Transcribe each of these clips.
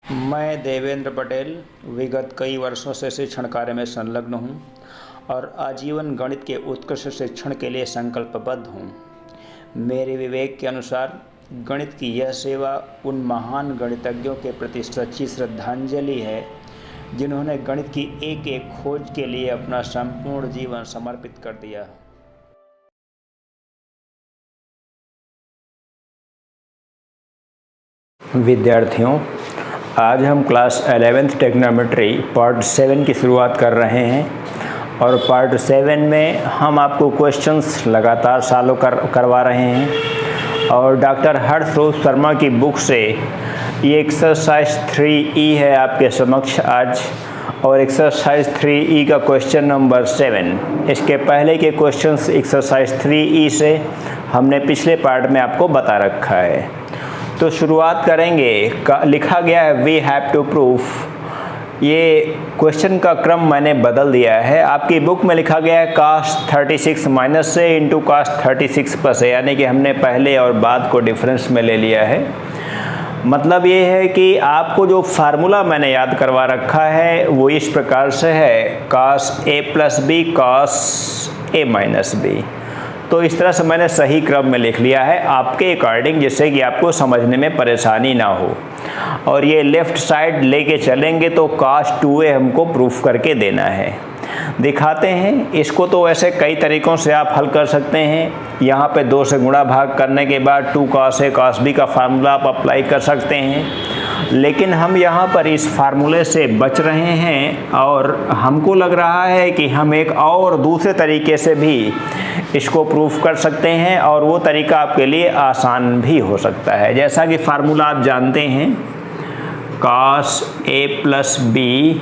मैं देवेंद्र पटेल विगत कई वर्षों से शिक्षण कार्य में संलग्न हूँ और आजीवन गणित के उत्कृष्ट शिक्षण के लिए संकल्पबद्ध हूँ। मेरे विवेक के अनुसार गणित की यह सेवा उन महान गणितज्ञों के प्रति सच्ची श्रद्धांजलि है जिन्होंने गणित की एक एक खोज के लिए अपना संपूर्ण जीवन समर्पित कर दिया। विद्यार्थियों, आज हम क्लास 11th टेक्नोमेट्री पार्ट 7 की शुरुआत कर रहे हैं और पार्ट 7 में हम आपको क्वेश्चंस लगातार सॉल्व करवा रहे हैं और डॉक्टर हर्षरोज शर्मा की बुक से ये एक्सरसाइज 3E है आपके समक्ष आज, और एक्सरसाइज 3E का क्वेश्चन नंबर 7। इसके पहले के क्वेश्चंस एक्सरसाइज 3E से हमने पिछले पार्ट में आपको बता रखा है। तो शुरुआत करेंगे। लिखा गया है वी हैव टू प्रूफ। ये क्वेश्चन का क्रम मैंने बदल दिया है। आपकी बुक में लिखा गया है cos 36 माइनस से इंटू cos 36 प्लस है, यानी कि हमने पहले और बाद को डिफरेंस में ले लिया है। मतलब ये है कि आपको जो फार्मूला मैंने याद करवा रखा है वो इस प्रकार से है cos a plus b cos a minus b. तो इस तरह से मैंने सही क्रम में लिख लिया है आपके अकॉर्डिंग, जिससे कि आपको समझने में परेशानी ना हो। और ये लेफ़्ट साइड लेके चलेंगे तो cos 2a हमको प्रूफ करके देना है। दिखाते हैं इसको। तो ऐसे कई तरीक़ों से आप हल कर सकते हैं। यहाँ पे 2 से गुणा भाग करने के बाद 2 cos a cos b का फार्मूला आप अप्लाई कर सकते हैं, लेकिन हम यहाँ पर इस फार्मूले से बच रहे हैं और हमको लग रहा है कि हम एक और दूसरे तरीके से भी इसको प्रूफ कर सकते हैं और वो तरीका आपके लिए आसान भी हो सकता है। जैसा कि फार्मूला आप जानते हैं, cos a plus b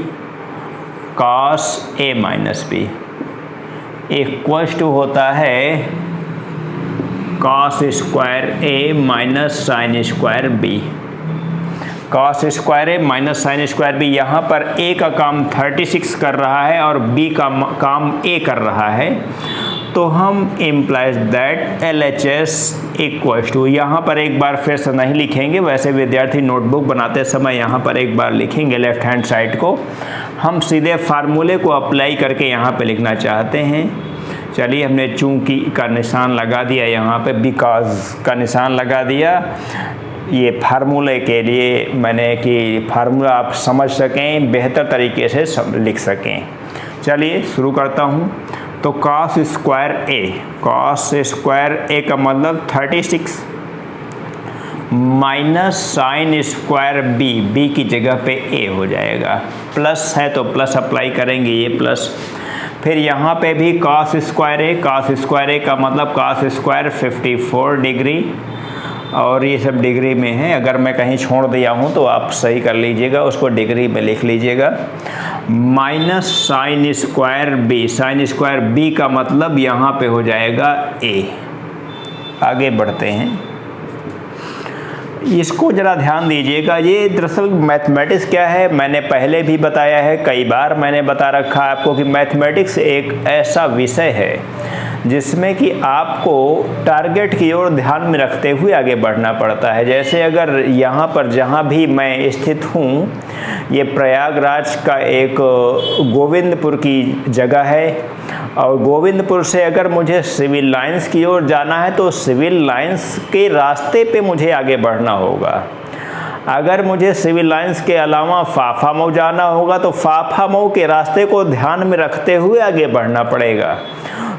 cos a minus b equals to होता है cos square a minus sine square b। cos square a minus sine square b, यहाँ पर a का काम 36 कर रहा है और b का काम a कर रहा है, तो हम implies that LHS equals to, यहाँ पर एक बार फिर से नहीं लिखेंगे, वैसे विद्यार्थी नोटबुक बनाते समय यहाँ पर एक बार लिखेंगे लेफ्ट हैंड साइड को। हम सीधे फार्मूले को अप्लाई करके यहाँ पे लिखना चाहते हैं। चलिए, हमने चूंकि का निशान लगा दिया, यहाँ पे बिकॉज का निशान लगा दिया। ये फार्मूले के लिए मैंने कि फार्मूला आप समझ सकें, बेहतर तरीके से लिख सकें। चलिए शुरू करता हूँ। तो cos स्क्वायर a का मतलब 36 माइनस साइन स्क्वायर b की जगह पे a हो जाएगा। प्लस है तो प्लस अप्लाई करेंगे, ये प्लस। फिर यहाँ पे भी cos स्क्वायर a का मतलब cos स्क्वायर 54 डिग्री, और ये सब डिग्री में है। अगर मैं कहीं छोड़ दिया हूँ तो आप सही कर लीजिएगा, उसको डिग्री में लिख लीजिएगा। माइनस साइन स्क्वायर बी का मतलब यहाँ पे हो जाएगा a। आगे बढ़ते हैं, इसको ज़रा ध्यान दीजिएगा। ये दरअसल मैथमेटिक्स क्या है, मैंने पहले भी बताया है, कई बार मैंने बता रखा है आपको कि मैथमेटिक्स एक ऐसा विषय है जिसमें कि आपको टारगेट की ओर ध्यान में रखते हुए आगे बढ़ना पड़ता है। जैसे अगर यहाँ पर जहाँ भी मैं स्थित हूँ, ये प्रयागराज का एक गोविंदपुर की जगह है, और गोविंदपुर से अगर मुझे सिविल लाइंस की ओर जाना है तो सिविल लाइंस के रास्ते पे मुझे आगे बढ़ना होगा। अगर मुझे सिविल लाइंस के अलावा फाफा मऊ जाना होगा तो फाफा मऊ के रास्ते को ध्यान में रखते हुए आगे बढ़ना पड़ेगा।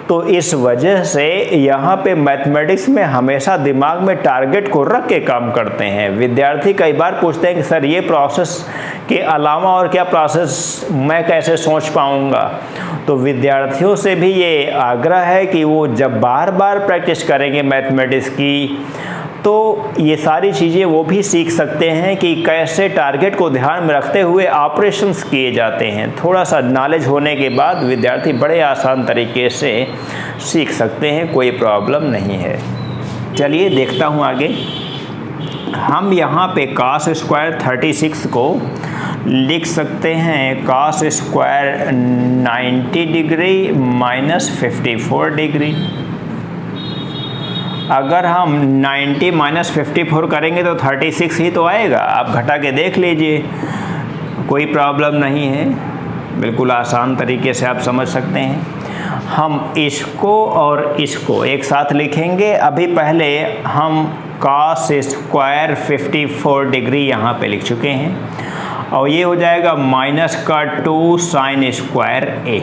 तो इस वजह से यहाँ पे मैथमेटिक्स में हमेशा दिमाग में टारगेट को रख के काम करते हैं। विद्यार्थी कई बार पूछते हैं कि सर ये प्रोसेस के अलावा और क्या प्रोसेस मैं कैसे सोच पाऊँगा। तो विद्यार्थियों से भी ये आग्रह है कि वो जब बार बार प्रैक्टिस करेंगे मैथमेटिक्स की, तो ये सारी चीज़ें वो भी सीख सकते हैं कि कैसे टारगेट को ध्यान में रखते हुए ऑपरेशंस किए जाते हैं। थोड़ा सा नॉलेज होने के बाद विद्यार्थी बड़े आसान तरीके से सीख सकते हैं, कोई प्रॉब्लम नहीं है। चलिए देखता हूँ आगे। हम यहाँ पे cos स्क्वायर 36 को लिख सकते हैं cos square 90 degree minus 54 degree, अगर हम 90 माइनस 54 करेंगे तो 36 ही तो आएगा। आप घटा के देख लीजिए, कोई प्रॉब्लम नहीं है, बिल्कुल आसान तरीके से आप समझ सकते हैं। हम इसको और इसको एक साथ लिखेंगे। अभी पहले हम cos स्क्वायर 54 डिग्री यहाँ पे लिख चुके हैं और ये हो जाएगा माइनस का 2 साइन स्क्वायर a।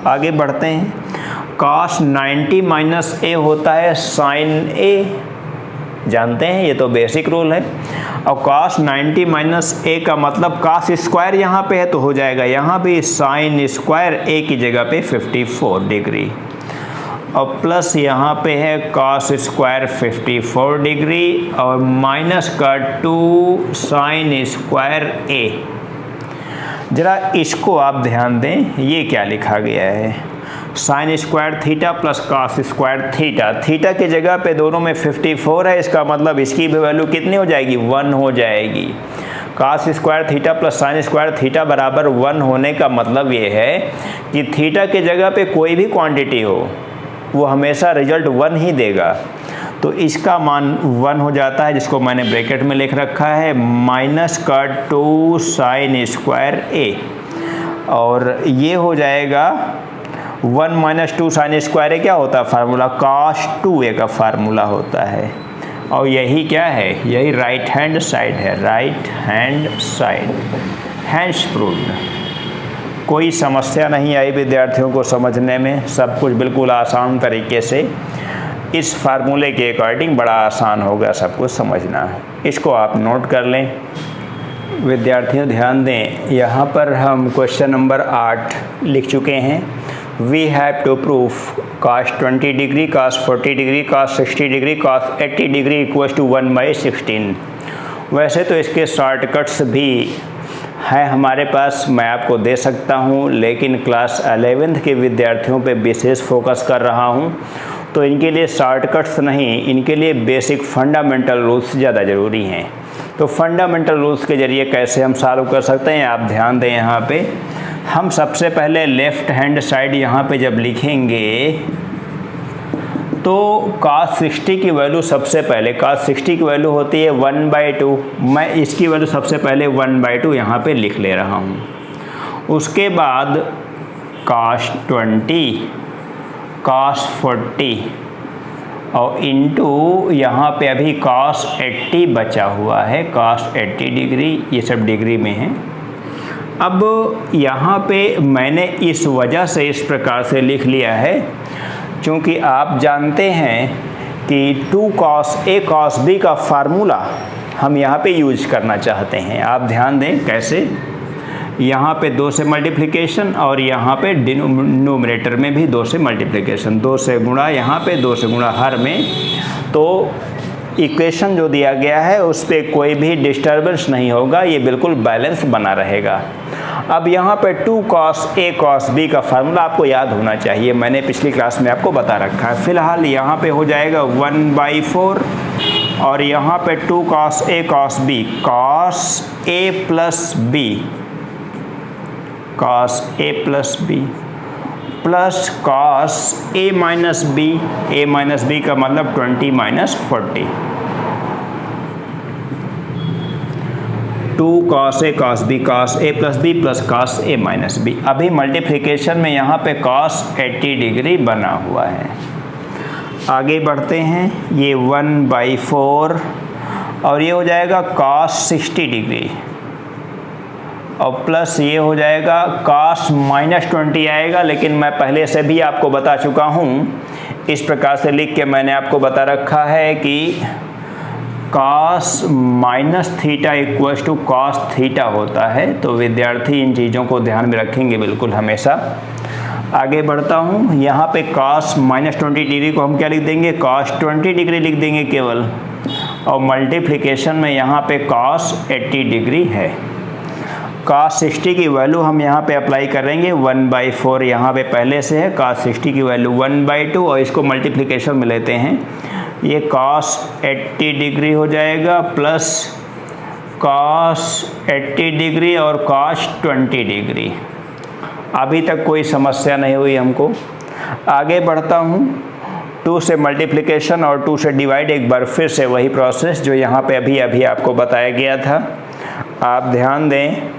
आगे बढ़ते हैं। cos 90 माइनस a होता है साइन a, जानते हैं, ये तो बेसिक रूल है। और cos 90 माइनस a का मतलब cos स्क्वायर यहाँ पे है तो हो जाएगा यहाँ भी साइन स्क्वायर a की जगह पे 54 डिग्री, और प्लस यहाँ पे है cos स्क्वायर 54 डिग्री और माइनस का 2 साइन स्क्वायर a। ज़रा इसको आप ध्यान दें, ये क्या लिखा गया है, sine square theta plus cos square theta. Theta की जगह पे दोनों में 54 है, इसका मतलब इसकी भी वैल्यू कितनी हो जाएगी, 1 हो जाएगी। Cos square theta plus sine square theta बराबर 1 होने का मतलब ये है कि थीटा की जगह पे कोई भी क्वांटिटी हो वो हमेशा रिजल्ट 1 ही देगा। तो इसका मान 1 हो जाता है, जिसको मैंने ब्रैकेट में लिख रखा है माइनस का 2 साइन स्क्वायर a, और ये हो जाएगा 1 माइनस 2 साइन स्क्वायर क्या होता है फार्मूला, cos 2a का फार्मूला होता है। और यही क्या है, यही राइट हैंड साइड है, right hand side, hands proved. कोई समस्या नहीं आई विद्यार्थियों को समझने में, सब कुछ बिल्कुल आसान तरीके से इस फार्मूले के अकॉर्डिंग बड़ा आसान होगा सब कुछ समझना। इसको आप नोट कर लें। विद्यार्थियों ध्यान दें, यहाँ पर हम क्वेश्चन नंबर 8 लिख चुके हैं। We have to prove cos 20 degree, cos 40 degree, cos 60 degree, cos 80 degree equals to 1/16। वैसे तो इसके शॉर्टकट्स भी हैं हमारे पास, मैं आपको दे सकता हूं, लेकिन क्लास 11th के विद्यार्थियों पे विशेष फोकस कर रहा हूं, तो इनके लिए शॉर्टकट्स नहीं, इनके लिए बेसिक फंडामेंटल रूल्स ज़्यादा ज़रूरी हैं। तो फंडामेंटल रूल्स के ज़रिए कैसे हम सॉल्व कर सकते हैं, आप ध्यान दें। यहाँ पे हम सबसे पहले लेफ़्ट हैंड साइड यहाँ पे जब लिखेंगे तो cos 60 की वैल्यू सबसे पहले, cos 60 की वैल्यू होती है 1/2। मैं इसकी वैल्यू सबसे पहले 1/2 यहाँ पे लिख ले रहा हूँ। उसके बाद cos 20, cos 40 और इंटू यहाँ पे अभी cos 80 बचा हुआ है, cos 80 डिग्री, ये सब डिग्री में है। अब यहाँ पे मैंने इस वजह से इस प्रकार से लिख लिया है क्योंकि आप जानते हैं कि 2 cos a cos b का फार्मूला हम यहाँ पे यूज करना चाहते हैं। आप ध्यान दें कैसे, यहाँ पे 2 से मल्टीप्लिकेशन और यहाँ पे डिनोमिनेटर में भी 2 से मल्टीप्लिकेशन, 2 से गुणा यहाँ पे, 2 से गुणा हर में। तो इक्वेशन जो दिया गया है उस पर कोई भी डिस्टर्बेंस नहीं होगा, ये बिल्कुल बैलेंस बना रहेगा। अब यहाँ पे 2 cos a cos b का फार्मूला आपको याद होना चाहिए, मैंने पिछली क्लास में आपको बता रखा है। फिलहाल यहाँ पे हो जाएगा 1/4 और यहाँ पे 2 cos a cos b, cos a plus b, cos a plus b plus cos a minus b, a minus b का मतलब 20 minus 40, 2 cos a cos b, cos a plus b plus cos a minus b। अभी multiplication में यहाँ पे cos 80 degree बना हुआ है। आगे बढ़ते हैं, ये 1/4 और ये हो जाएगा cos 60 डिग्री और प्लस ये हो जाएगा cos -20 आएगा, लेकिन मैं पहले से भी आपको बता चुका हूँ, इस प्रकार से लिख के मैंने आपको बता रखा है कि cos -theta equals to cos theta होता है। तो विद्यार्थी इन चीज़ों को ध्यान में रखेंगे बिल्कुल हमेशा। आगे बढ़ता हूँ, यहाँ पे cos -20 डिग्री को हम क्या लिख देंगे, cos 20 डिग्री लिख देंगे केवल, और मल्टीप्लिकेशन में यहाँ पे cos 80 डिग्री है। cos 60 की वैल्यू हम यहाँ पे अप्लाई करेंगे 1/4, यहाँ पे पहले से है, cos 60 की वैल्यू 1/2 और इसको मल्टीप्लिकेशन में लेते हैं, ये cos 80 डिग्री हो जाएगा प्लस cos 80 डिग्री और cos 20 डिग्री। अभी तक कोई समस्या नहीं हुई हमको। आगे बढ़ता हूँ, 2 से मल्टीप्लिकेशन और 2 से डिवाइड, एक बार फिर से वही प्रोसेस जो यहाँ पे अभी आपको बताया गया था। आप ध्यान दें,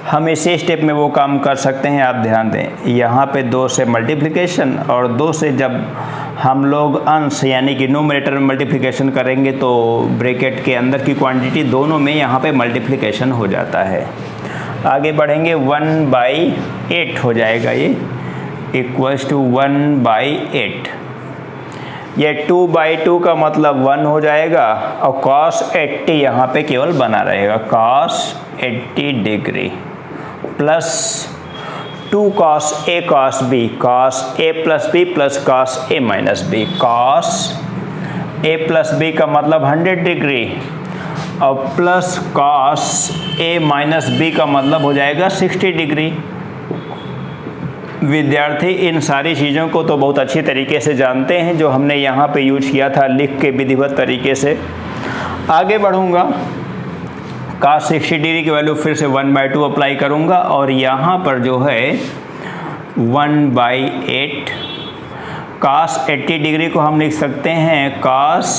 हम इसी स्टेप में वो काम कर सकते हैं। आप ध्यान दें, यहाँ पे 2 से मल्टीप्लिकेशन और 2 से जब हम लोग अंश यानी कि न्यूमरेटर में मल्टीप्लिकेशन करेंगे तो ब्रैकेट के अंदर की क्वांटिटी दोनों में यहाँ पे मल्टीप्लिकेशन हो जाता है। आगे बढ़ेंगे, 1/8 हो जाएगा ये, इक्वल्स टू 1/8। ये 2/2 का मतलब 1 हो जाएगा और cos 80 यहाँ पे केवल बना रहेगा, cos 80 degree plus 2 cos A cos B, cos A plus B plus cos A minus B, cos A plus B का मतलब 100 डिग्री और plus cos A minus B का मतलब हो जाएगा 60 डिग्री। विद्यार्थी इन सारी चीज़ों को तो बहुत अच्छी तरीके से जानते हैं जो हमने यहाँ पे यूज किया था लिख के विधिवत तरीके से। आगे बढ़ूँगा, cos 60 डिग्री की वैल्यू फिर से 1/2 अप्लाई करूँगा और यहाँ पर जो है 1/8, cos 80 डिग्री को हम लिख सकते हैं cos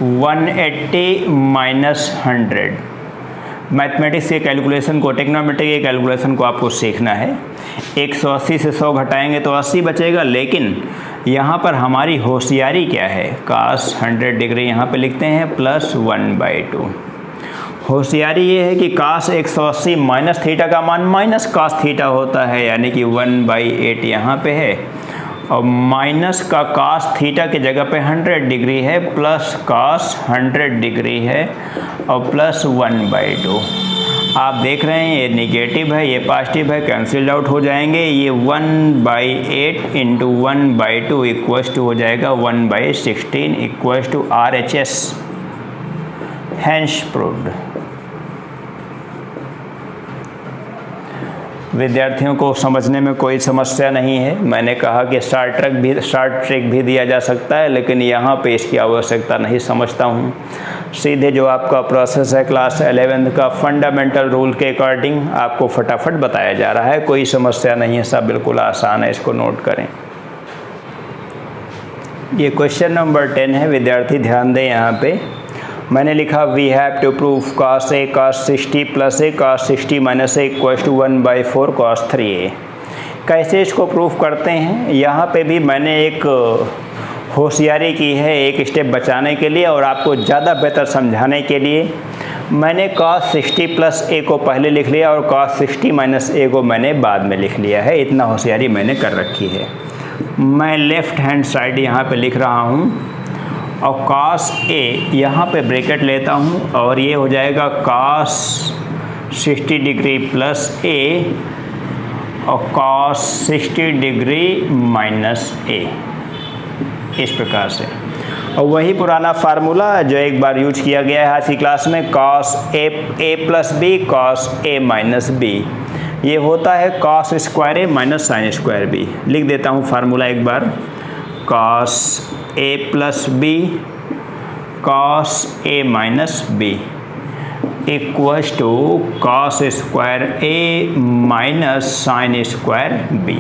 180 माइनस 100। मैथमेटिक्स के कैलकुलेशन को, टेक्नोमेट्री के कैलकुलेशन को आपको सीखना है। 180 से 100 घटाएंगे तो 80 बचेगा, लेकिन यहाँ पर हमारी होशियारी क्या है, cos 100 डिग्री यहाँ पे लिखते हैं प्लस 1/2। होशियारी ये है कि cos 180 माइनस थीटा का मान माइनस cos थीटा होता है, यानी कि 1/8 यहाँ पे है और माइनस का cos थीटा की जगह पे 100 डिग्री है, प्लस cos 100 डिग्री है और प्लस 1/2। आप देख रहे हैं ये निगेटिव है, ये पॉजिटिव है, कैंसिल आउट हो जाएंगे। ये 1/8 इंटू 1/2 इक्वल्स टू हो जाएगा 1/16 equals to RHS, hence proved. विद्यार्थियों को समझने में कोई समस्या नहीं है। मैंने कहा कि शॉर्ट ट्रिक भी दिया जा सकता है, लेकिन यहाँ पे इसकी आवश्यकता नहीं समझता हूँ। सीधे जो आपका प्रोसेस है क्लास 11th का फंडामेंटल रूल के अकॉर्डिंग आपको फटाफट बताया जा रहा है, कोई समस्या नहीं है, सब बिल्कुल आसान है, इसको नोट करें। ये क्वेश्चन नंबर 10 है, विद्यार्थी ध्यान दें। यहाँ पे मैंने लिखा we have to prove cos A cos 60 plus A cos 60 minus A equals to 1/4 cos 3A। कैसे इसको प्रूफ करते हैं, यहाँ पे भी मैंने एक होशियारी की है एक स्टेप बचाने के लिए और आपको ज़्यादा बेहतर समझाने के लिए। मैंने cos 60 प्लस A को पहले लिख लिया और cos 60 माइनस A को मैंने बाद में लिख लिया है, इतना होशियारी मैंने कर रखी है। मैं लेफ़्ट हैंड साइड यहाँ पे लिख रहा हूँ और cos A यहाँ पे ब्रैकेट लेता हूँ और ये हो जाएगा cos 60 डिग्री प्लस A और cos 60 डिग्री माइनस A, इस प्रकार से। और वही पुराना फार्मूला जो एक बार यूज किया गया है आज की क्लास में, cos A plus B cos A minus B, ये होता है cos square A minus sine square B। लिख देता हूँ फार्मूला एक बार, cos A plus B cos A minus B equals to cos square A minus sine square B।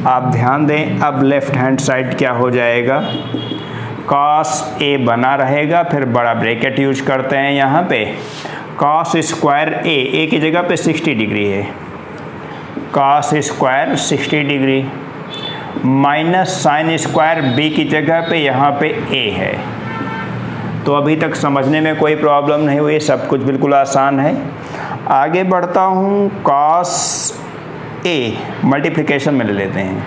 आप ध्यान दें, अब लेफ्ट हैंड साइड क्या हो जाएगा, cos A बना रहेगा, फिर बड़ा ब्रैकेट यूज करते हैं यहाँ पे, cos स्क्वायर A की जगह पे 60 डिग्री है, cos square 60 degree minus sine square B की जगह पे यहाँ पे A है। तो अभी तक समझने में कोई प्रॉब्लम नहीं हुई, सब कुछ बिल्कुल आसान है। आगे बढ़ता हूँ, cos A मल्टीप्लिकेशन में ले लेते हैं।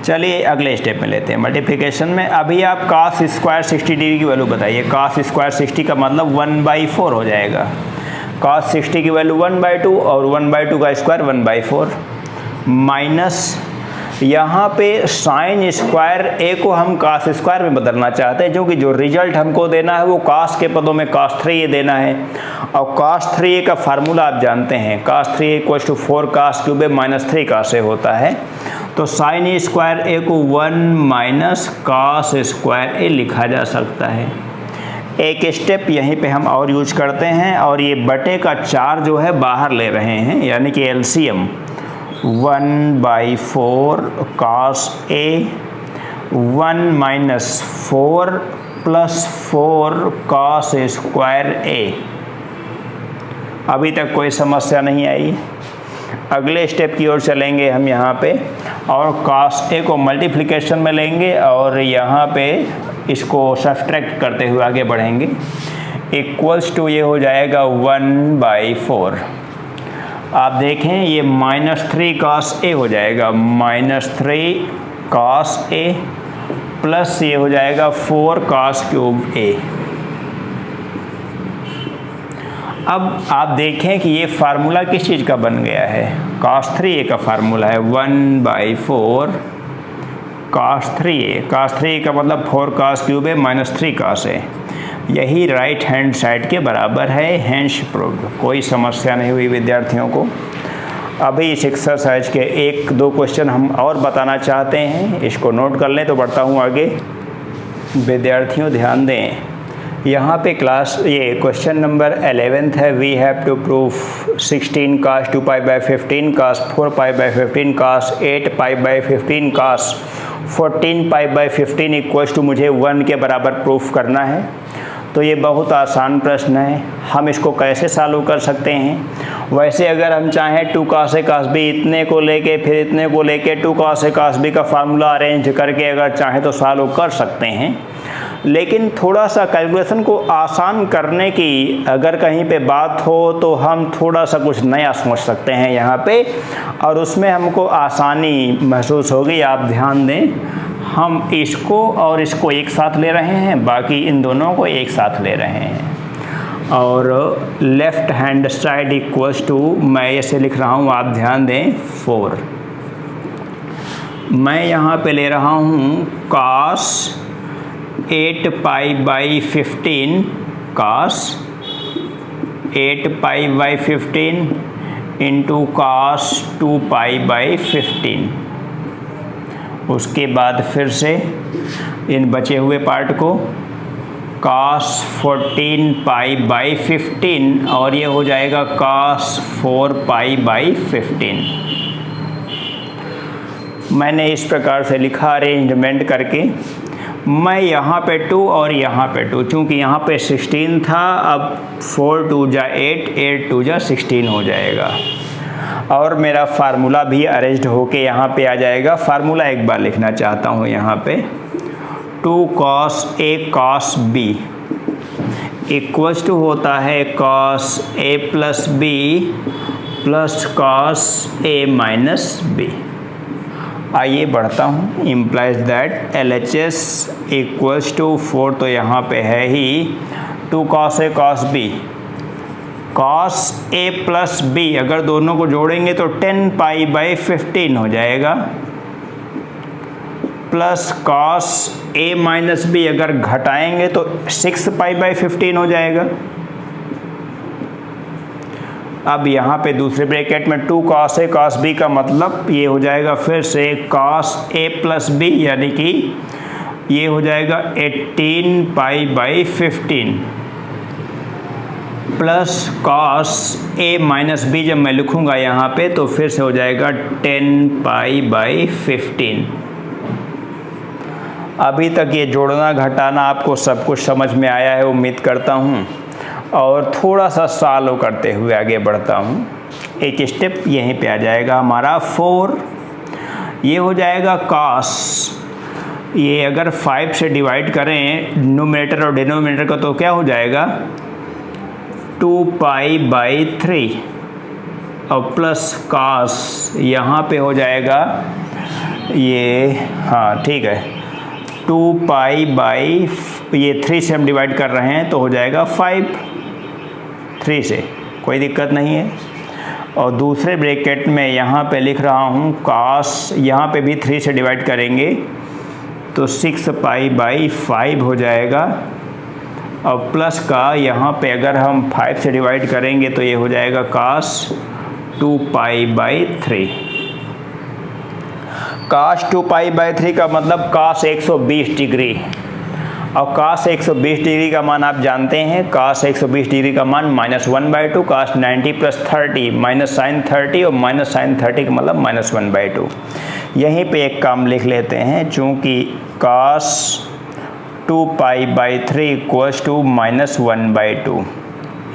चलिए अगले स्टेप में लेते हैं मल्टीप्लिकेशन में। अभी आप cos स्क्वायर 60 डिग्री की वैल्यू बताइए, cos स्क्वायर 60 का मतलब 1/4 हो जाएगा, cos 60 की वैल्यू 1/2 और 1/2 का स्क्वायर 1/4 माइनस यहाँ पे साइन स्क्वायर A को हम cos स्क्वायर में बदलना चाहते हैं, जो रिजल्ट हमको देना है वो cos के पदों में cos 3A देना है और cos 3A का फार्मूला आप जानते हैं, cos 3A equals to 4 cos cube A minus 3 cos A होता है। तो साइन स्क्वायर A को 1 माइनस cos स्क्वायर A लिखा जा सकता है। एक स्टेप यहीं पे हम और यूज करते हैं और ये बटे का 4 जो है बाहर ले रहे हैं, यानी कि LCM 1/4 cos A 1 minus 4 plus 4 cos square A। अभी तक कोई समस्या नहीं आई। अगले स्टेप की ओर चलेंगे हम यहाँ पे, और cos A को मल्टीप्लिकेशन में लेंगे और यहाँ पे इसको सब्ट्रैक्ट करते हुए आगे बढ़ेंगे। इक्वल्स टू ये हो जाएगा 1/4। आप देखें ये -3 cos A हो जाएगा, -3 cos A प्लस ये हो जाएगा 4 cos क्यूब A। अब आप देखें कि ये फार्मूला किस चीज़ का बन गया है, cos 3A का फार्मूला है 1/4 cos 3A। cos 3A का मतलब 4 cos cube A minus 3 cos A। यही राइट हैंड साइड के बराबर है, हैंस प्रूव्ड। कोई समस्या नहीं हुई विद्यार्थियों को। अभी इस एक्सरसाइज के 1-2 क्वेश्चन हम और बताना चाहते हैं, इसको नोट कर लें तो बढ़ता हूँ आगे। विद्यार्थियों ध्यान दें, यहाँ पे ये क्वेश्चन नंबर 11 है। We have to prove 16 cos 2π/15 cos 4π/15 cos 8π/15 cos 14π/15 equals to मुझे 1 के बराबर प्रूफ करना है। तो ये बहुत आसान प्रश्न है, हम इसको कैसे सॉल्व कर सकते हैं। वैसे अगर हम चाहें 2 cos A cos B इतने को लेके फिर इतने को लेके 2 cos A cos B का फार्मूला अरेंज करके अगर चाहें तो सॉल्व कर सकते हैं, लेकिन थोड़ा सा कैलकुलेशन को आसान करने की अगर कहीं पे बात हो तो हम थोड़ा सा कुछ नया सोच सकते हैं यहाँ पे, और उसमें हमको आसानी महसूस होगी। आप ध्यान दें, हम इसको और इसको एक साथ ले रहे हैं, बाकी इन दोनों को एक साथ ले रहे हैं, और left hand side equals to, मैं ऐसे लिख रहा हूँ, आप ध्यान दें 4। मैं यहाँ पे ले रहा हूँ cos 8π/15 cos 8π/15 इंटू cos 2π/15। उसके बाद फिर से इन बचे हुए पार्ट को cos 14π/15 और ये हो जाएगा cos 4π/15। मैंने इस प्रकार से लिखा अरेंजमेंट करके। मैं यहाँ पे 2 और यहाँ पे 2, चूँकि यहाँ पे 16 था, अब 4 2 जा 8, 8 2 जा 16 हो जाएगा, और मेरा फार्मूला भी अरेंज्ड होके यहाँ पे आ जाएगा। फार्मूला एक बार लिखना चाहता हूँ यहाँ पे, 2 cos A cos B equals to होता है cos A plus B plus cos A minus B। आइए बढ़ता हूँ। Implies that LHS equals to 4 तो यहाँ पे है ही 2 cos A cos B। cos A plus B अगर दोनों को जोड़ेंगे तो 10π/15 हो जाएगा, plus cos A minus B अगर घटाएंगे तो 6π/15 हो जाएगा। अब यहाँ पे दूसरे ब्रैकेट में 2 cos A cos B का मतलब ये हो जाएगा फिर से cos A प्लस B, यानी कि ये हो जाएगा 18π/15 plus cos A minus B जब मैं लिखूँगा यहाँ पे तो फिर से हो जाएगा 10π/15। अभी तक ये जोड़ना घटाना आपको सब कुछ समझ में आया है उम्मीद करता हूँ, और थोड़ा सा सॉल्व करते हुए आगे बढ़ता हूँ। एक स्टेप यहीं पे आ जाएगा हमारा 4। ये हो जाएगा cos, ये अगर 5 से डिवाइड करें न्यूमरेटर और डिनोमिनेटर का तो क्या हो जाएगा 2π/3, और प्लस cos यहाँ पे हो जाएगा ये, हाँ ठीक है, 2π ये 3 से हम डिवाइड कर रहे हैं तो हो जाएगा 5, 3 से कोई दिक्कत नहीं है। और दूसरे ब्रैकेट में यहाँ पे लिख रहा हूँ cos, यहाँ पे भी 3 से डिवाइड करेंगे तो 6π/5 हो जाएगा, और प्लस का यहाँ पे अगर हम 5 से डिवाइड करेंगे तो ये हो जाएगा cos 2π/3। cos 2π/3 का मतलब cos 120 डिग्री। और cos 120 डिग्री का मान आप जानते हैं, cos 120 डिग्री का मान -1/2, cos 90 + 30 माइनस साइन 30 और माइनस साइन 30 का मतलब -1/2। यहीं पे एक काम लिख लेते हैं, चूँकि cos 2π/3 = -1/2,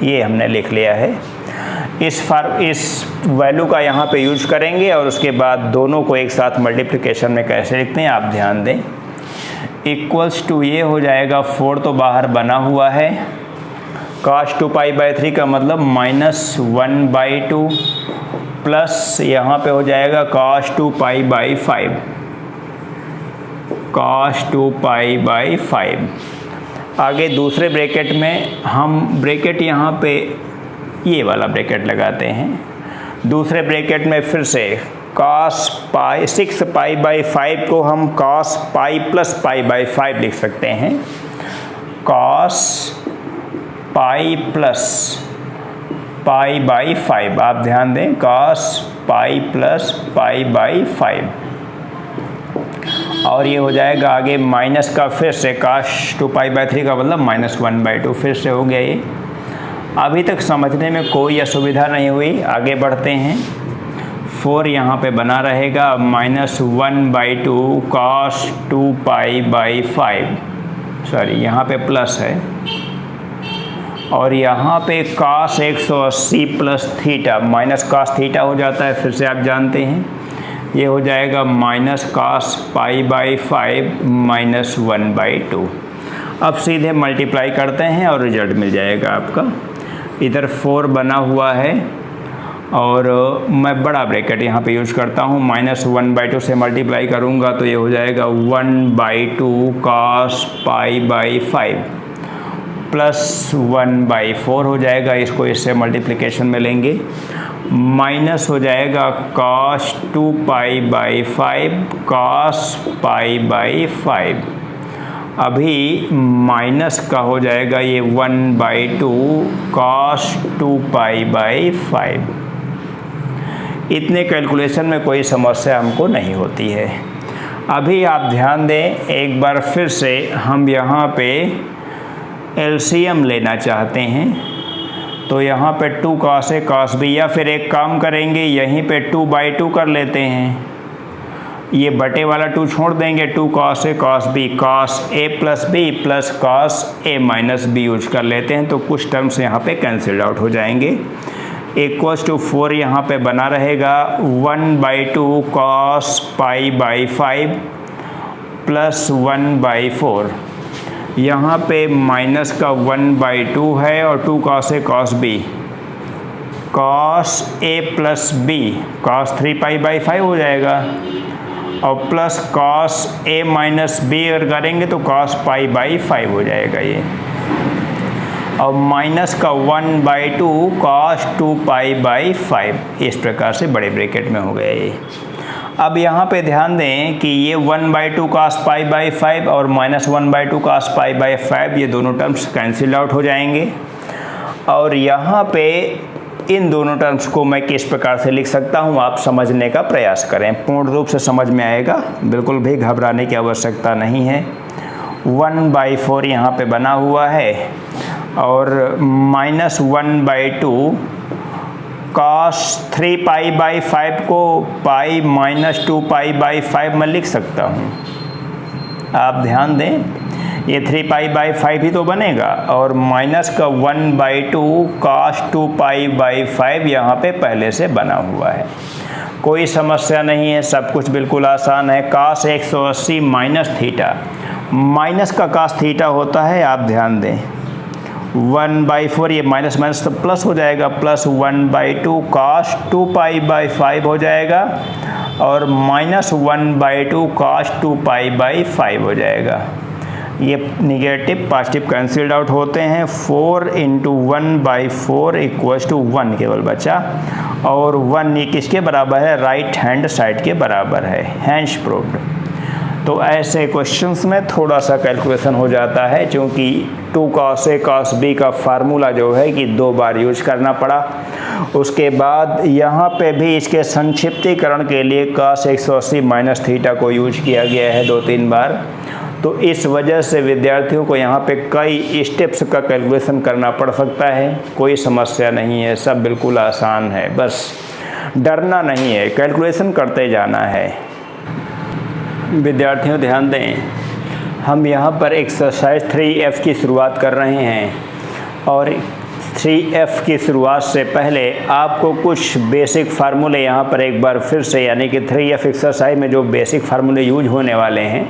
ये हमने लिख लिया है। इस वैल्यू का यहाँ पे यूज करेंगे और उसके बाद दोनों को एक साथ मल्टीप्लिकेशन में कैसे लिखते हैं आप ध्यान दें। इक्वल्स टू ये हो जाएगा, 4 तो बाहर बना हुआ है, cos 2π/3 का मतलब -1/2 प्लस यहाँ पे हो जाएगा cos 2π/5, cos 2π/5। आगे दूसरे ब्रैकेट में हम ब्रैकेट यहाँ पे ये वाला ब्रैकेट लगाते हैं। दूसरे ब्रैकेट में फिर से cos 6π/5 को हम cos π + π/5 लिख सकते हैं, cos π + π/5। आप ध्यान दें, cos π + π/5। और ये हो जाएगा आगे माइनस का, फिर से cos 2π/3 का मतलब -1/2, फिर से हो गया ये। अभी तक समझने में कोई असुविधा नहीं हुई, आगे बढ़ते हैं। 4 यहाँ पे बना रहेगा, -1/2 cos 2π/5, सॉरी यहाँ पे प्लस है, और यहाँ पे cos 180 + theta, minus cos theta हो जाता है, फिर से आप जानते हैं। ये हो जाएगा -cos π/5 -1/2। अब सीधे मल्टीप्लाई करते हैं और रिजल्ट मिल जाएगा आपका। इधर 4 बना हुआ है और मैं बड़ा ब्रैकेट यहाँ पे यूज करता हूँ, -1/2 से मल्टीप्लाई करूँगा तो ये हो जाएगा 1/2 cos π/5 प्लस 1/4 हो जाएगा, इसको इससे मल्टीप्लिकेशन में लेंगे, माइनस हो जाएगा cos 2π/5 cos π/5। अभी माइनस का हो जाएगा ये 1/2 cos 2π/5। इतने कैलकुलेशन में कोई समस्या हमको नहीं होती है। अभी आप ध्यान दें, एक बार फिर से हम यहाँ पे एलसीएम लेना चाहते हैं, तो यहाँ पे 2 cos A cos B, या फिर एक काम करेंगे यहीं पे 2/2 कर लेते हैं, ये बटे वाला 2 छोड़ देंगे, 2 cos A cos B, cos A + B + cos A - B use कर लेते हैं, तो कुछ टर्म्स यहाँ पे कैंसिल आउट हो जाएंगे। =4 यहाँ पे बना रहेगा, 1/2 cos π/5 प्लस 1/4। यहाँ पे माइनस का 1/2 है और 2 cos A cos B, cos A + B cos 3π/5 हो जाएगा, और प्लस cos A - B अगर करेंगे तो cos π/5 हो जाएगा ये, और माइनस का 1/2 cos 2π/5। इस प्रकार से बड़े ब्रैकेट में हो गया ये। अब यहाँ पे ध्यान दें कि ये 1/2 cos π/5 और -1/2 cos π/5 ये दोनों टर्म्स कैंसिल आउट हो जाएंगे, और यहाँ पे इन दोनों टर्म्स को मैं किस प्रकार से लिख सकता हूँ आप समझने का प्रयास करें, पूर्ण रूप से समझ में आएगा, बिल्कुल भी घबराने की आवश्यकता नहीं है। 1/4 यहाँ पे बना हुआ है और -1/2 cos 3π/5 को π - 2π/5 में लिख सकता हूँ। आप ध्यान दें, ये 3π/5 ही तो बनेगा, और माइनस का 1/2 cos 2π/5 यहाँ पे पहले से बना हुआ है। कोई समस्या नहीं है, सब कुछ बिल्कुल आसान है। cos 180 - थीटा, माइनस का cos थीटा होता है, आप ध्यान दें। 1/4 ये माइनस माइनस तो प्लस हो जाएगा, प्लस 1/2 cos 2π/5 हो जाएगा, और माइनस 1/2 cos 2π/5 हो जाएगा। ये निगेटिव पॉजिटिव कैंसिल्ड आउट होते हैं। 4 × 1/4 = 1 केवल बचा, और 1 ये किसके बराबर है, राइट हैंड साइड के बराबर है, हैंस प्रूव्ड। तो ऐसे क्वेश्चंस में थोड़ा सा कैलकुलेशन हो जाता है, क्योंकि 2 cos A cos B का फार्मूला जो है कि 2 बार यूज करना पड़ा। उसके बाद यहाँ पे भी इसके संक्षिप्तीकरण के लिए cos 180 - थीटा को यूज किया गया है 2-3 बार। तो इस वजह से विद्यार्थियों को यहाँ पे कई स्टेप्स का कैलकुलेशन करना पड़ सकता है। कोई समस्या नहीं है, सब बिल्कुल आसान है, बस डरना नहीं है, कैलकुलेशन करते जाना है। विद्यार्थियों ध्यान दें, हम यहाँ पर एक्सरसाइज 3F की शुरुआत कर रहे हैं और 3F की शुरुआत से पहले आपको कुछ बेसिक फार्मूले यहाँ पर एक बार फिर से, यानी कि 3F एक्सरसाइज में जो बेसिक फार्मूले यूज होने वाले हैं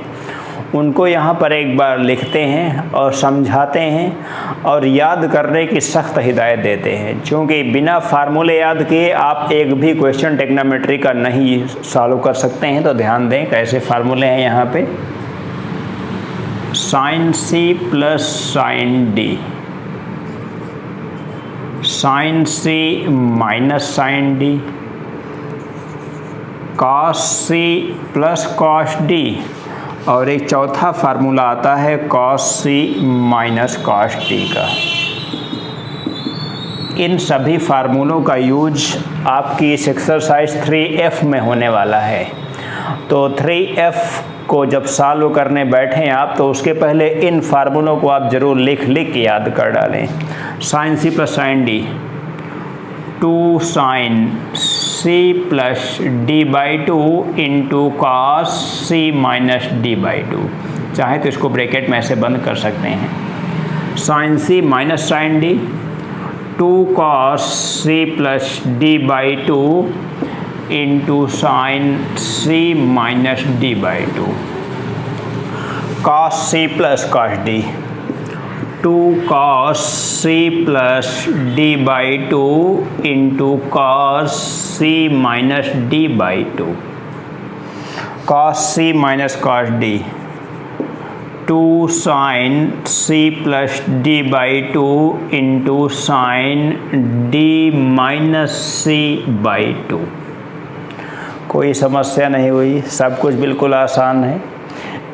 उनको यहाँ पर एक बार लिखते हैं और समझाते हैं और याद करने की सख्त हिदायत देते हैं, क्योंकि बिना फार्मूले याद किए आप एक भी क्वेश्चन ट्रिग्नोमेट्री का नहीं सॉल्व कर सकते हैं। तो ध्यान दें कैसे फार्मूले हैं यहाँ पे। साइन सी प्लस साइन डी, साइन सी माइनस साइन डी, कॉस सी प्लस कॉस डी, और एक चौथा फार्मूला आता है कॉस सी माइनस कॉस डी का। इन सभी फार्मूलों का यूज आपकी इस एक्सरसाइज 3F में होने वाला है। तो 3F को जब सॉल्व करने बैठें आप, तो उसके पहले इन फार्मूलों को आप ज़रूर लिख के याद कर डालें। Sine C plus sine D, 2 sine C plus D by 2 into cos C minus d by 2। चाहे तो इसको ब्रैकेट में ऐसे बंद कर सकते हैं। Sine C minus sine D, 2 cos C plus D by 2 into sine C minus d by 2। Cos C plus cos d, 2 cos c plus D by 2 into cos c minus d by 2। cos c minus cos d, 2 sin c plus D by 2 into sine d minus c by 2। कोई समस्या नहीं हुई, सब कुछ बिल्कुल आसान है।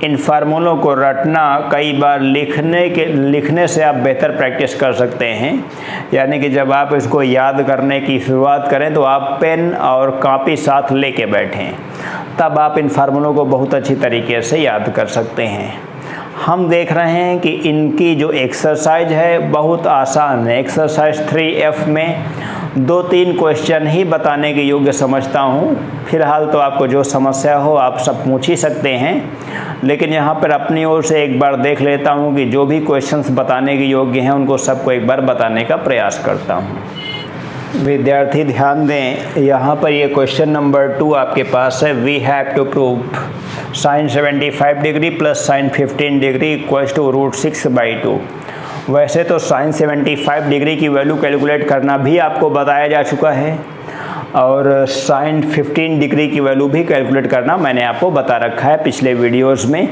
इन फार्मूलों को रटना, कई बार लिखने से आप बेहतर प्रैक्टिस कर सकते हैं। यानी कि जब आप इसको याद करने की शुरुआत करें तो आप पेन और कॉपी साथ लेके बैठें, तब आप इन फार्मूलों को बहुत अच्छी तरीके से याद कर सकते हैं। हम देख रहे हैं कि इनकी जो एक्सरसाइज है बहुत आसान है। एक्सरसाइज 3F में 2-3 क्वेश्चन ही बताने के योग्य समझता हूँ। फिलहाल तो आपको जो समस्या हो आप सब पूछ ही सकते हैं, लेकिन यहाँ पर अपनी ओर से एक बार देख लेता हूँ कि जो भी क्वेश्चंस बताने के योग्य हैं उनको सबको एक बार बताने का प्रयास करता हूँ। विद्यार्थी ध्यान दें, यहाँ पर ये क्वेश्चन नंबर 2 आपके पास है। We have to prove sine 75 degree plus sine 15 degree equals to √6/2। वैसे तो साइन 75 डिग्री की वैल्यू कैलकुलेट करना भी आपको बताया जा चुका है और साइन 15 डिग्री की वैल्यू भी कैलकुलेट करना मैंने आपको बता रखा है पिछले वीडियोस में।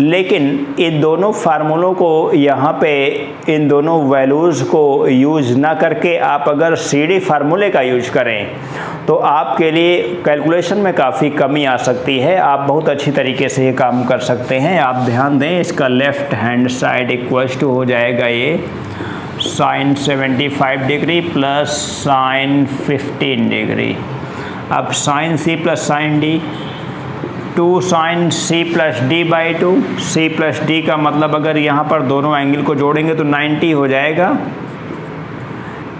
लेकिन इन दोनों फार्मूलों को यहाँ पे, इन दोनों वैल्यूज़ को यूज़ ना करके आप अगर CD फार्मूले का यूज करें तो आपके लिए कैलकुलेशन में काफ़ी कमी आ सकती है। आप बहुत अच्छी तरीके से ये काम कर सकते हैं। आप ध्यान दें, इसका left hand side equals to हो जाएगा ये sine 75 degree plus sine 15 degree. अब sine C plus sine D, 2 sine C plus D by 2। C plus D का मतलब अगर यहाँ पर दोनों एंगल को जोड़ेंगे तो 90 हो जाएगा,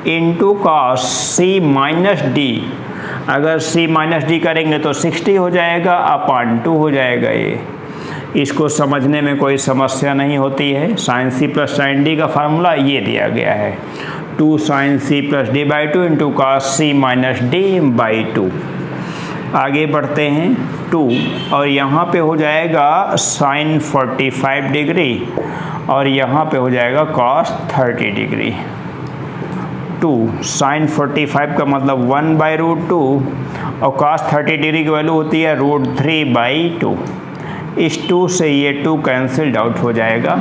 इंटू कॉस सी माइनस डी। अगर सी माइनस डी करेंगे तो 60 हो जाएगा, अपॉन 2 हो जाएगा। ये इसको समझने में कोई समस्या नहीं होती है। साइन सी प्लस साइन डी का फार्मूला ये दिया गया है, 2 sine C plus D by 2 into cos C minus d by 2। आगे बढ़ते हैं 2, और यहाँ पे हो जाएगा साइन 45 डिग्री और यहाँ पे हो जाएगा कॉस 30 डिग्री। 2 साइन 45 का मतलब 1/√2 और कॉस 30 डिग्री की वैल्यू होती है √3/2। इस 2 से ये 2 कैंसिल्ड आउट हो जाएगा।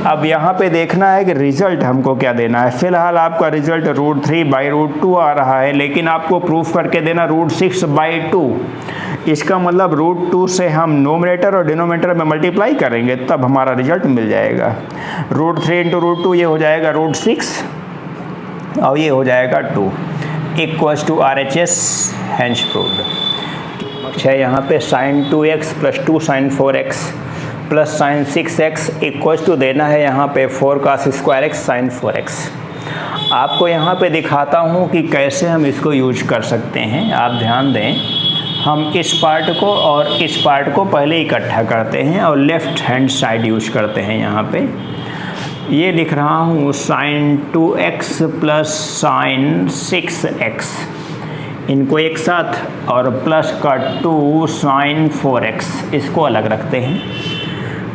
अब यहाँ पे देखना है कि रिजल्ट हमको क्या देना है। फिलहाल आपका रिजल्ट √3/√2 आ रहा है, लेकिन आपको प्रूफ करके देना √6/2। इसका मतलब √2 से हम नोमिनेटर और डिनोमिनेटर में मल्टीप्लाई करेंगे तब हमारा रिजल्ट मिल जाएगा। √3 × √2 ये हो जाएगा √6 और ये हो जाएगा 2 equals to RHS hence proved. है यहाँ पे sine 2x plus 2 sine 4x। Plus sine 6x equal to देना है यहाँ पे 4 cos square x sign 4x। आपको यहाँ पे दिखाता हूँ कि कैसे हम इसको यूज कर सकते हैं। आप ध्यान दें, हम इस पार्ट को और इस पार्ट को पहले इकट्ठा करते हैं और लेफ़्ट हैंड साइड यूज करते हैं। यहाँ पे ये लिख रहा हूँ sign 2x plus sine 6x, इनको एक साथ, और प्लस का 2 साइन 4x, इसको अलग रखते हैं।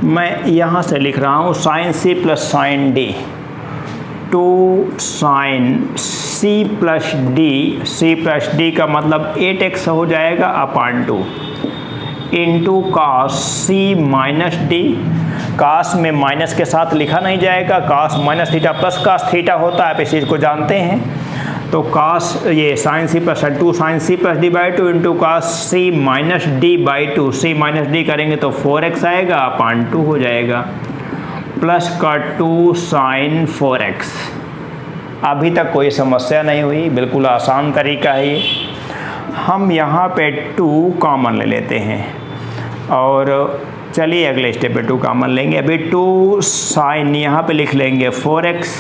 मैं यहाँ से लिख रहा हूँ sine c plus sine d, 2 sine c plus d का मतलब 8x हो जाएगा अपान 2 into cos c minus d। Cos में माइनस के साथ लिखा नहीं जाएगा, cos minus theta plus cos theta होता है, आप इस चीज़ को जानते हैं। तो कास ये sine C plus 2 sine C plus D by 2 into cos c minus d by 2, c minus d करेंगे तो 4x आएगा अपान 2 हो जाएगा, प्लस का 2 साइन 4x। अभी तक कोई समस्या नहीं हुई, बिल्कुल आसान तरीका है ये। हम यहाँ पे 2 कॉमन ले लेते हैं और चलिए अगले स्टेप पे 2 कॉमन लेंगे। अभी 2 साइन यहाँ पे लिख लेंगे 4x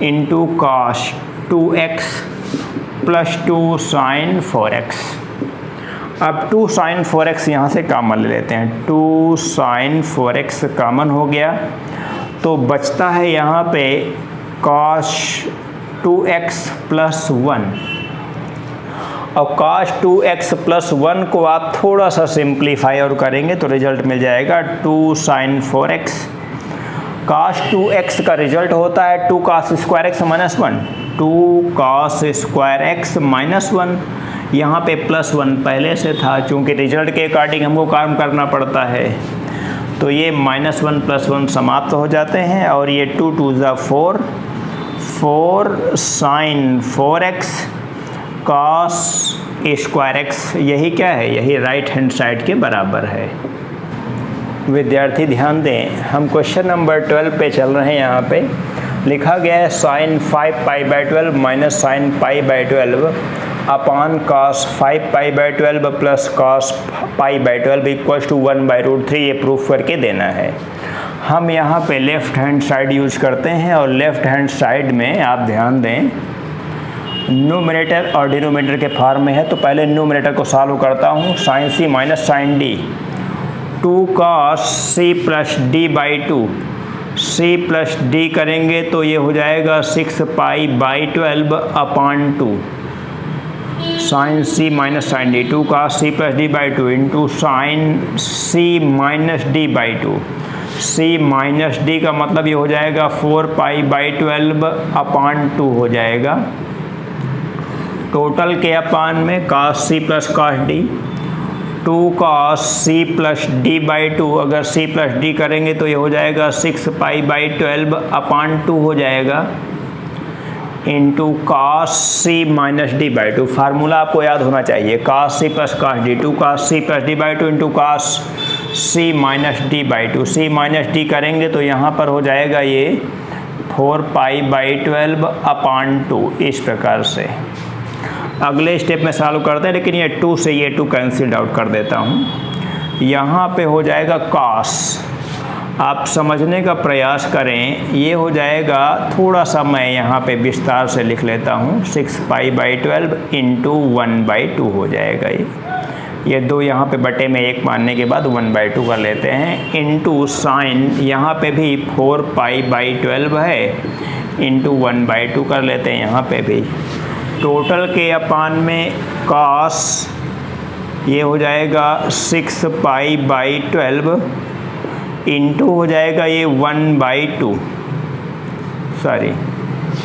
इंटू काश 2x प्लस 2 साइन 4x। अब 2 साइन 4x यहाँ से कॉमन ले लेते हैं, 2 साइन 4x कॉमन हो गया तो बचता है यहाँ पे काश 2x प्लस 1, और काश 2x प्लस 1 को आप थोड़ा सा सिंप्लीफाई और करेंगे तो रिजल्ट मिल जाएगा 2 साइन 4x। काश 2x का रिजल्ट होता है 2 cos square x minus 1, 2 cos square x minus 1। यहाँ पे प्लस 1 पहले से था, चूँकि रिजल्ट के अकॉर्डिंग हमको काम करना पड़ता है, तो ये माइनस 1 प्लस 1 समाप्त हो जाते हैं और ये 2 2 ज़ा 4 sign 4x cos square x. यही क्या है, यही राइट हैंड साइड के बराबर है। विद्यार्थी ध्यान दें, हम क्वेश्चन नंबर 12 पे चल रहे हैं। यहाँ पे लिखा गया है sine 5 pi by 12 minus sine pi by 12 upon cos 5 pi by 12 plus cos pi by 12 equals to 1/√3। ये प्रूफ करके देना है। हम यहाँ पे लेफ़्ट हैंड साइड यूज करते हैं और लेफ़्ट हैंड साइड में आप ध्यान दें, न्यूमरेटर और डिनोमिनेटर के फॉर्म में है, तो पहले न्यूमरेटर को सॉल्व करता हूँ। Sine C minus sine D, 2 cos c plus D by 2, c plus d करेंगे तो ये हो जाएगा 6 pi by 12 upon 2 sine C minus sine D, 2 cos c plus D by 2 into sine c minus d by 2। c minus d का मतलब ये हो जाएगा 4 पाई बाई 12 अपान 2 हो जाएगा। टोटल के अपान में cos c plus cos d, 2 cos c plus d by 2, अगर c प्लस d करेंगे तो ये हो जाएगा 6 पाई बाई 12 अपान 2 हो जाएगा into cos c minus d by 2। Formula आपको याद होना चाहिए, cos c plus cos d, 2 cos c plus d by 2 into cos c minus d by 2। c minus d करेंगे तो यहाँ पर हो जाएगा ये 4 पाई बाई 12 अपान 2, इस प्रकार से। अगले स्टेप में सॉल्व करते हैं, लेकिन ये 2 से ये 2 कैंसिल आउट कर देता हूँ। यहाँ पे हो जाएगा cos, आप समझने का प्रयास करें, ये हो जाएगा, थोड़ा सा मैं यहाँ पे विस्तार से लिख लेता हूँ, 6 पाई बाई 12 इंटू 1/2 हो जाएगा। ये 2 यहाँ पे बटे में 1 मानने के बाद 1/2 कर लेते हैं, इंटू साइन यहाँ पे भी 4 पाई बाई 12 है इंटू 1/2 कर लेते हैं यहाँ पे भी। टोटल के अपान में cos ये हो जाएगा 6 पाई बाई 12 इंटू हो जाएगा ये 1/2, सॉरी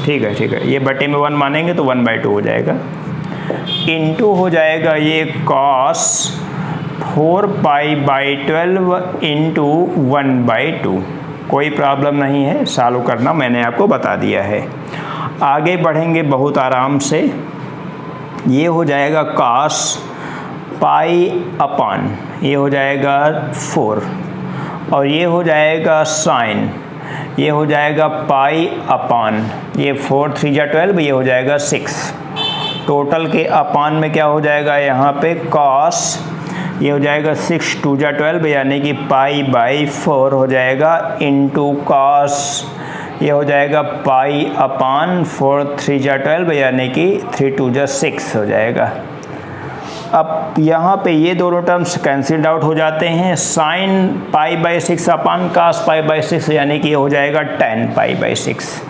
ठीक है, ये बटे में 1 मानेंगे तो 1/2 हो जाएगा, इंटू हो जाएगा ये cos 4 पाई बाई 12 इंटू 1/2। कोई प्रॉब्लम नहीं है, सॉल्व करना मैंने आपको बता दिया है। आगे बढ़ेंगे बहुत आराम से। ये हो जाएगा cos पाई अपान, ये हो जाएगा 4, और ये हो जाएगा साइन, ये हो जाएगा पाई अपान, ये 4 3 जा 12, ये हो जाएगा 6। टोटल के अपान में क्या हो जाएगा यहाँ पे cos ये हो जाएगा 6 2 जा 12 यानी कि π/4 हो जाएगा इंटू कॉस, ये हो जाएगा π/4 3 जा 12 यानी कि 3 2 जा 6 हो जाएगा। अब यहाँ पे ये दोनों टर्म्स कैंसिल्ड आउट हो जाते हैं। साइन π/6 अपान cos π/6 यानी कि ये हो जाएगा tan π/6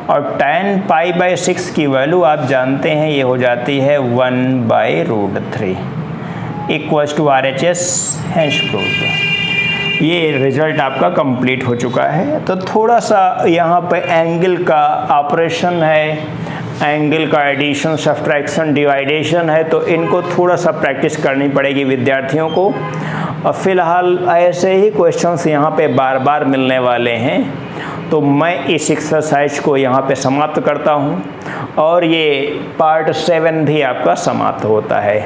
और tan π/6 की वैल्यू आप जानते हैं ये हो जाती है 1/√3 equals to RHS hence proved. ये रिजल्ट आपका कंप्लीट हो चुका है। तो थोड़ा सा यहाँ पे एंगल का ऑपरेशन है, एंगल का एडिशन सब्ट्रैक्शन डिवाइडेशन है, तो इनको थोड़ा सा प्रैक्टिस करनी पड़ेगी विद्यार्थियों को। और फिलहाल ऐसे ही क्वेश्चंस यहाँ पे बार बार मिलने वाले हैं, तो मैं इस एक्सरसाइज को यहाँ पे समाप्त करता हूँ और ये पार्ट 7 भी आपका समाप्त होता है।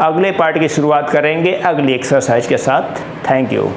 अगले पार्ट की शुरुआत करेंगे अगली एक्सरसाइज के साथ। Thank you.